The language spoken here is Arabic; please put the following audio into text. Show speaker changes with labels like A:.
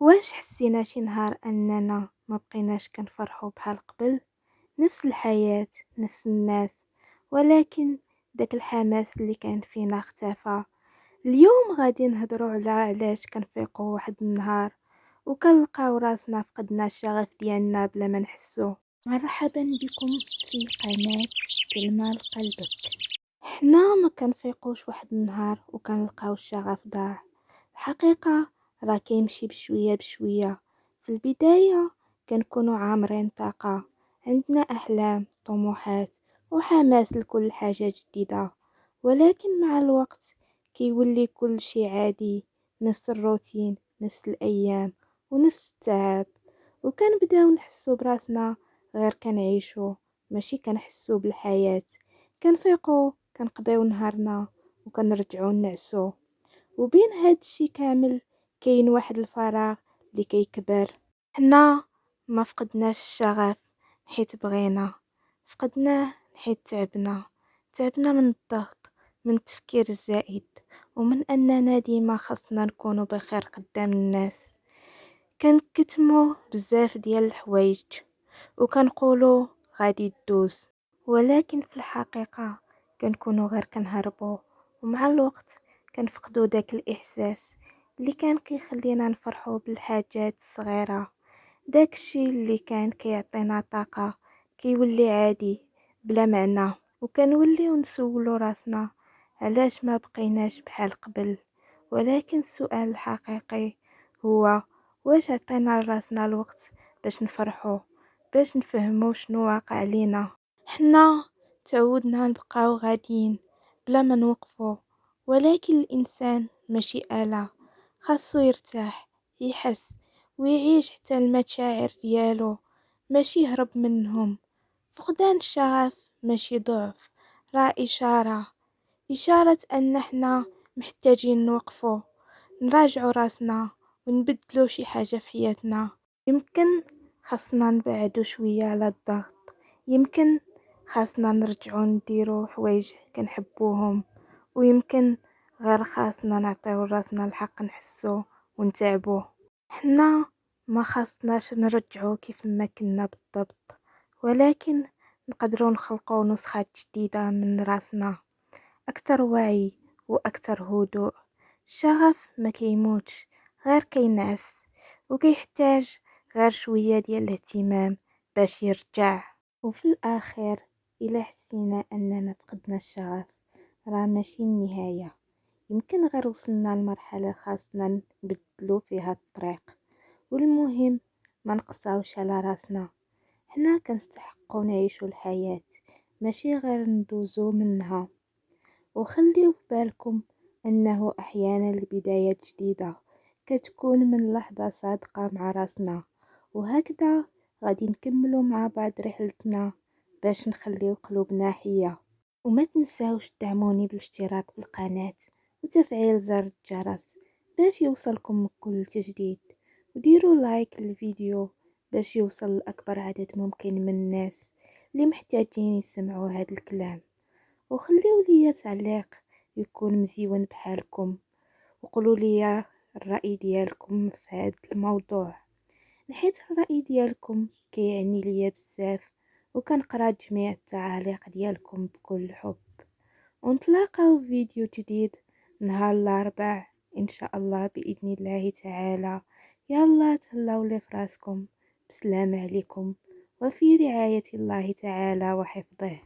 A: واش حسينا شي نهار اننا ما بقيناش كنفرحوا بحال قبل؟ نفس الحياة، نفس الناس، ولكن داك الحماس اللي كان فينا اختفى. اليوم غادي نهضروا على علاش كنفيقوا واحد النهار وكنلقاو راسنا فقدنا الشغف ديالنا بلا ما نحسو. مرحبا بكم في قناة كلمة لقلبك. حنا ما كنفيقوش واحد النهار وكنلقاو الشغف ضاع. الحقيقة راه كيمشي بشوية بشوية. في البداية كنكونوا عامرين طاقة، عندنا أحلام، طموحات وحماس لكل حاجة جديدة، ولكن مع الوقت كيولي كل شي عادي، نفس الروتين، نفس الأيام ونفس التعب، وكنبداو نحسو براسنا غير كنعيشو ماشي كنحسو بالحياة. كنفيقو كنقضيو نهارنا وكنرجعو نعسو، وبين هاد الشي كامل كاين واحد الفراغ اللي كيكبر. حنا ما فقدناش الشغف حيت بغينا، فقدناه حيت تعبنا من الضغط، من التفكير الزائد، ومن اننا ديما خاصنا نكونوا بخير قدام الناس. كنكتمو بزاف ديال الحوايج وكنقولوا غادي تدوز، ولكن في الحقيقة كنكونوا غير كنهربوا، ومع الوقت كنفقدوا داك الإحساس اللي كان كيخلينا نفرحوا بالحاجات الصغيرة. داك الشي اللي كان كيعطينا طاقة كيولي عادي بلا معنى، وكنوليو نسولو راسنا علاش ما بقيناش بحال قبل. ولكن السؤال الحقيقي هو واش عطينا لراسنا الوقت باش نفرحوا، باش نفهموا شنو واقع لينا. حنا تعودنا نبقاو غاديين بلا ما نوقفوا، ولكن الانسان ماشي آلة، خاصو يرتاح، يحس ويعيش حتى المشاعر ديالو ماشي يهرب منهم. فقدان الشغف ماشي ضعف، راه إشارة أن احنا محتاجين نوقفوا، نراجعوا راسنا ونبدلوا شي حاجة في حياتنا. يمكن خاصنا نبعدوا شوية على الضغط، يمكن خاصنا نرجعوا نديروا حوايج كنحبوهم، ويمكن غير خاصنا نعطيو راسنا الحق نحسو ونتعبو. حنا ما خاصناش نرجعوا كيف ما كنا بالضبط، ولكن نقدروا نخلقوا نسخة جديدة من راسنا، أكثر وعي وأكثر هدوء. الشغف ما كيموتش، غير كينعس، وكيحتاج غير شوية ديال الاهتمام باش يرجع. وفي الأخير إلا حسينا أننا فقدنا الشغف راه ماشي النهاية، يمكن غير وصلنا لمرحلة خاصنا نبدلو فيها الطريق. والمهم ما نقصاوش على راسنا، حنا كنستحقو نعيشو الحياة ماشي غير ندوزو منها. وخليو في بالكم أنه أحيانا البدايات جديدة كتكون من لحظة صادقة مع راسنا، وهكذا غادي نكملوا مع بعض رحلتنا باش نخليو قلوبنا حية. وما تنساوش تدعموني بالاشتراك في القناة وتفعيل زر الجرس باش يوصلكم كل جديد، وديروا لايك للفيديو باش يوصل لأكبر عدد ممكن من الناس اللي محتاجين يسمعوا هذا الكلام. وخليو لي تعليق يكون مزيون بحالكم، وقولوا لي الرأي ديالكم في هذا الموضوع، نحيت الرأي ديالكم كيعني ليا بزاف، وكنقرا جميع التعاليق ديالكم بكل حب. ونتلاقاو في فيديو جديد نهار الاربع ان شاء الله باذن الله تعالى. يلا تهلاو لي فراسكم، بسلام عليكم وفي رعاية الله تعالى وحفظه.